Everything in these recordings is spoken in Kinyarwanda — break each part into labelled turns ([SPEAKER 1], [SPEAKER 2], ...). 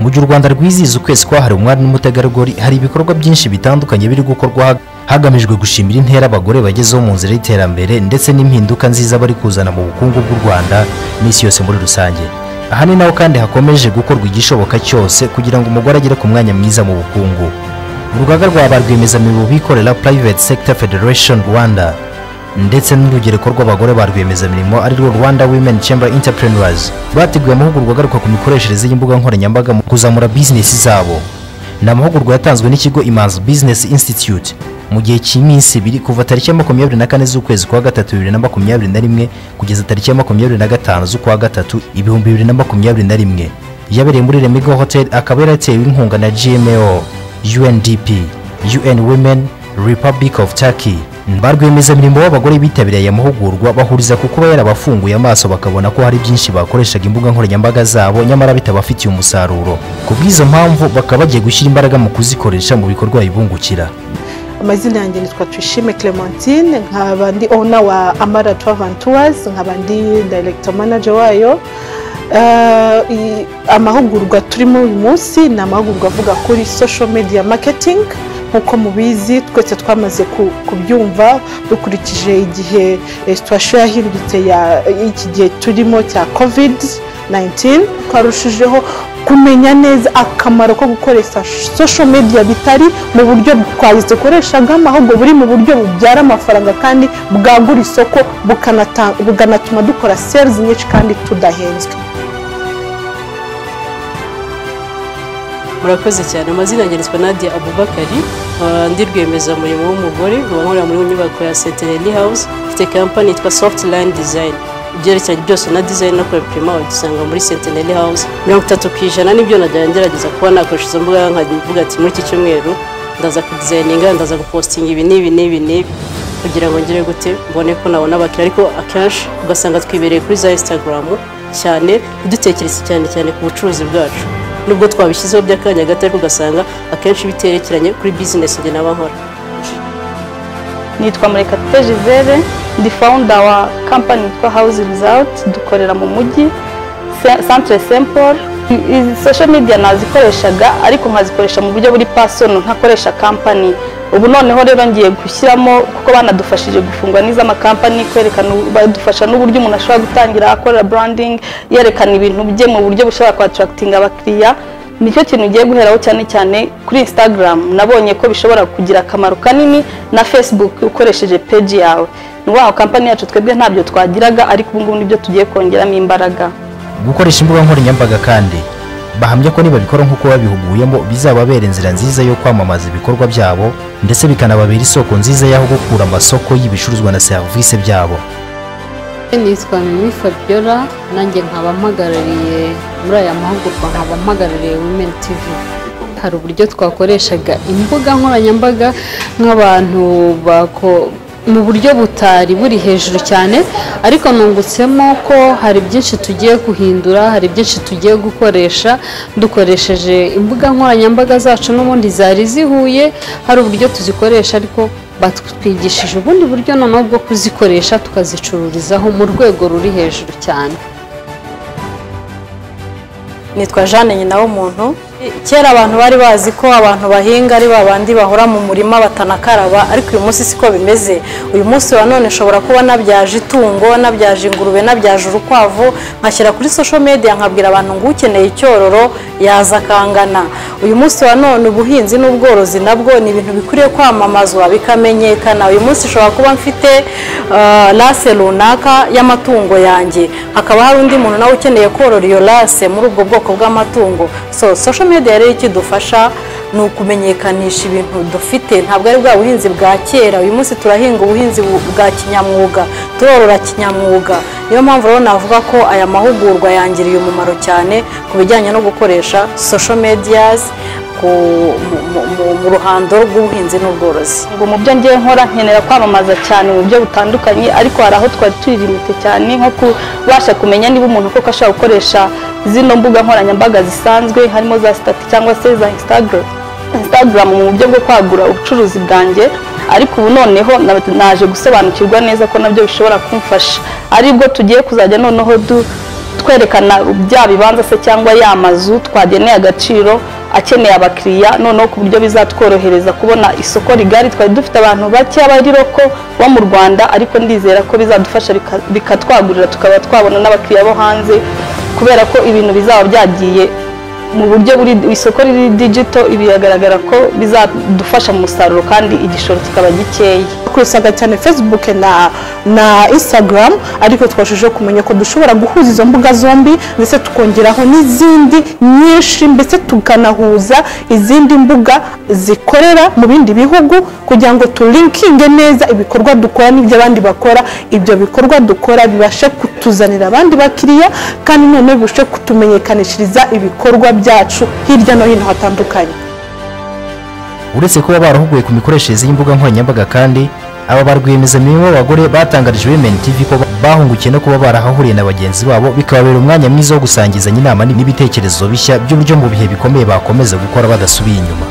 [SPEAKER 1] mu gihe u Rwanda rwizihiza ukwezi kwahariwe umwari n'umutegarugori hari ibikorwa byinshi bitandukanye biri gukorwa hagamijwe gushimira intera abagore bagezeho mu nzira y'iterambere ndetse n'impinduka nziza bari kuzana mu bukungu bw'u Rwanda n'isi yose muri rusange. Aha ni naho kandi hakomeje gukorwa igishoboka cyose kugira ngo umugore agere ku mwanya mwiza mu bukungu. Urugaga rwa Rwiyemezamirimo bikorera Private Sector Federation Rwanda ndetse n'urugereko rw'abagore ba Rwiyemezamirimo ari rwo Rwanda Women Chamber Entrepreneurs bateguye amahugurwa agaruka ku mikoreshereze y'imbuga nkoranyambaga mu kuzamura business zabo. Ni amahugurwa yatanzwe n'ikigo IMANZI Business Institute mu gihe cy'iminsi 2 kuva tariki ya 24 z'ukwezi kwa gatatu 2021 kugeza tariki ya 25 z'ukwa gatatu 2021 yabereye muri Remigo Hotel akaba yaratewe inkunga na GMO, UNDP, UN Women, Republic of Turkey. Rwiyemezamirimo w'abagore bitabiriye aya mahugurwa bahuriza ku kuba yarabafunguye amaso bakabona ko hari byinshi bakoreshaga imbuga nkoranyambaga zabo nyamara bitabafitiye umusaruro. Ku bw'izo mpamvu bakaba bagiye gushyira imbaraga mu kuzikoresha mu bikorwa bibungukira.
[SPEAKER 2] Amazina yanjye nitwa Twishime Clementine, nkaba ndi owner wa Amara Travel Tours, nkaba ndi director manager wayo. Amahugurwa turimo uyu munsi ni amahugurwa avuga kuri social media marketing. Nkuko mubizi twese twamaze kubyumva dukurikije igihe situation yahindutse iki gihe turimo cya COVID-19, twarushijeho kumenya neza akamaro ko gukoresha social media bitari mu buryo twazikoreshaga ahubwo buri mu buryo bubyara amafaranga kandi bwagura isoko bukanatuma dukora sales nyinshi kandi tudahenzwe.
[SPEAKER 3] Murakoze cyane. Amazina yanjye nitwa Nadia Abubakari, ndi rwiyemezamirimo w'umugore nkorera muri nyubako ya Centenary House, mfite company yitwa Softline Design. Ibyerekeranye byose na design no prepima udusanga muri Centenary House. 30% nibyo nagerageza kuba nakoresha izo mbuga nkavuga ati muri iki cyumweru ndaza kudesigninga, ndaza gupostinga ibi n'ibi kugira ngo ngire gute mbone ko nabona abakiriya, ariko akenshi ugasanga twibereye kuri za Instagram cyane dutekereza cyane ku bucuruzi bwacu. Nubwo twabishyizeho by'akanya gato ariko ugasanga akenshi biterekeranye kuri business nge n'abankora.
[SPEAKER 4] Nitwa Murekatete Gisele, ndi founder wa company yitwa House Result, dukorera mu mujyi Centre Simple. Social media nazikoreshaga ariko nkazikoresha mu buryo buri personal, ntakoresha company. Ubu noneho rero ngiye gushyiramo kuko banadufashije gufungwa n'iza company, kwerekana badufasha n'uburyo umuntu ashobora gutangira akora branding, yerekana ibintu bye mu buryo bushobora kwa attracting abakiriya. Nicyo kintu ugiye guheraho cyane kuri Instagram. Nabonye ko bishobora kugira akamaro kanini na Facebook ukoresheje page yawe. Nuwaho company yacu twebwe ntabyo twagiraga ariko ubu ngubu nibyo tugiye kongeramo imbaraga.
[SPEAKER 1] Gukoresha imbuga nkoranyambaga kandi bahamya ko niba bikora nkuko babihuguyemo bizababera inzira nziza yo kwamamaza ibikorwa byabo ndetse bikanababera isoko nziza yaho gukura amasoko y'ibicuruzwa na service byabo.
[SPEAKER 5] Nitwa Mimi Fabiola, nanjye nkaba mpagarariye muri aya mahugurwa, nkaba mpagarariye Women TV. Hari uburyo twakoreshaga imbuga nkoranyambaga nk'abantu mu buryo butari buri hejuru cyane, ariko nungutsemo ko hari byinshi tugiye guhindura, hari byinshi tugiye gukoresha dukoresheje imbuga nkoranyambaga zacu n'ubundi zari zihuye. Hari uburyo tuzikoresha ariko batwigishije ubundi buryo noneho bwo kuzikoresha tukazicururizaho mu rwego ruri hejuru cyane.
[SPEAKER 6] Nitwa Jeanne nyina w'umuntu. Kera abantu bari bazi ko abantu bahinga ari babandi bahora mu murima batanakaraba, ariko uyu munsi siko bimeze. Uyu munsi wa none shobora kuba nabyaje itungo, nabyaje ingurube, nabyaje urukwavu, nkashyira kuri social media nkabwira abantu ngo ukeneye icyororo yaza kangana. Uyu munsi wa none ubuhinzi n'ubworozi nabwo ni ibintu bikwiriye kwamamazwa bikamenyekana. Uyu munsi shobora kuba mfite rase runaka y'amatungo yanjye, hakaba hari undi muntu nawe ukeneye korora iyo rase muri ubwo bwoko bw'amatungo. Social media rero ikidufasha ni ukumenyekanisha ibintu dufite, ntabwo ari bwa buhinzi bwa kera. Uyu munsi turahinga ubuhinzi bwa kinyamwuga, turorora kinyamwuga. Niyo mpamvu rero navuga ko aya mahugurwa yangiriye umumaro cyane ku bijyanye no gukoresha social medias mu ruhando rw'ubuhinzi n'ubworozi.
[SPEAKER 4] Ngo mu byo ngiye nkora nkenera kwamamaza cyane mu buryo butandukanye, ariko hari aho twari turirimite cyane nko kubasha kumenya niba umuntu koko ashaka gukoresha zino mbuga nkoranyambaga zisanzwe harimo za stati cyangwa se za Instagram mu buryo bwo kwagura ubucuruzi bwanjye. Ariko ubu noneho naje gusobanukirwa neza ko nabyo bishobora kumfasha, aribwo tugiye kuzajya noneho twerekana bya bibanza se cyangwa ya mazu twageneye agaciro akeneye abakiriya, noneho ku buryo bizatworohereza kubona isoko rigari. Twari dufite abantu bake bari roko bo mu Rwanda, ariko ndizera ko bizadufasha bikatwagurira tukaba twabona n'abakiriya bo hanze, kubera ko ibintu bizaba byagiye mu buryo buri isoko riri digital. Biragaragara ko bizadufasha mu musaruro kandi igishoro kikaba gikeya.
[SPEAKER 2] Kusaga cyane Facebook na Instagram, ariko twashije kumenya ko dushobora guhuza izo mbuga zombi ndetse tukongeraho n'izindi nyinshi, mbese tukanahuza izindi mbuga zikorera mu bindi bihugu kugira ngo tulinkinge neza ibikorwa dukora n'ibyo abandi bakora. Ibyo bikorwa dukora bibashe kutuzanira abandi bakiriya kandi none bibashe kutumenyekanishiriza ibikorwa byacu hirya no hino hatandukanye.
[SPEAKER 1] Uretse kuba barahuguwe ku mikoreshereze y'imbuga nkoranyambaga, kandi aba ba rwiyemezamirimo b'abagore batangarije Women TV ko bahungukiye no kuba barahahuriye na bagenzi babo, bikababera umwanya mwiza wo gusangizanya inama n'ibitekerezo bishya by'uburyo mu bihe bikomeye bakomeza gukora badasubiye inyuma.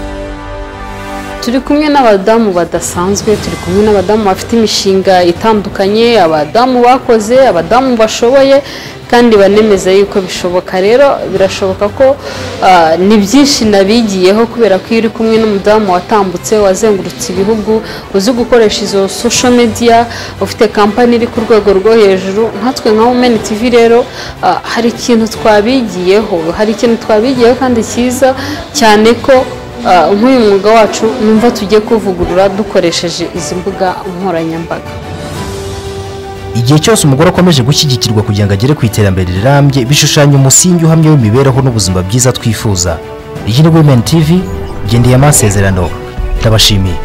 [SPEAKER 5] Turi kumwe n'abadamu badasanzwe, turi kumwe n'abadamu bafite imishinga itandukanye, abadamu bakoze, abadamu bashoboye kandi banemeza yuko bishoboka. Rero birashoboka ko ni byinshi nabigiyeho, kubera ko iyo uri kumwe n'umudamu watambutse wazengurutse ibihugu, uzi gukoresha izo social media, ufite kampani iri ku rwego rwo hejuru nkatwe nka Women TV. Rero hari ikintu twabigiyeho kandi cyiza cyane ko nk'uyu mwuga wacu numva tugiye kuvugurura dukoresheje izi mbuga nkoranyambaga.
[SPEAKER 1] Igihe cyose umugore akomeje gushyigikirwa kugira ngo agere ku iterambere rirambye, bishushanya umusingi uhamye w'imibereho n'ubuzima bwiza twifuza. Iyi ni Women TV, gendeye amasezerano. Ndabashimiye.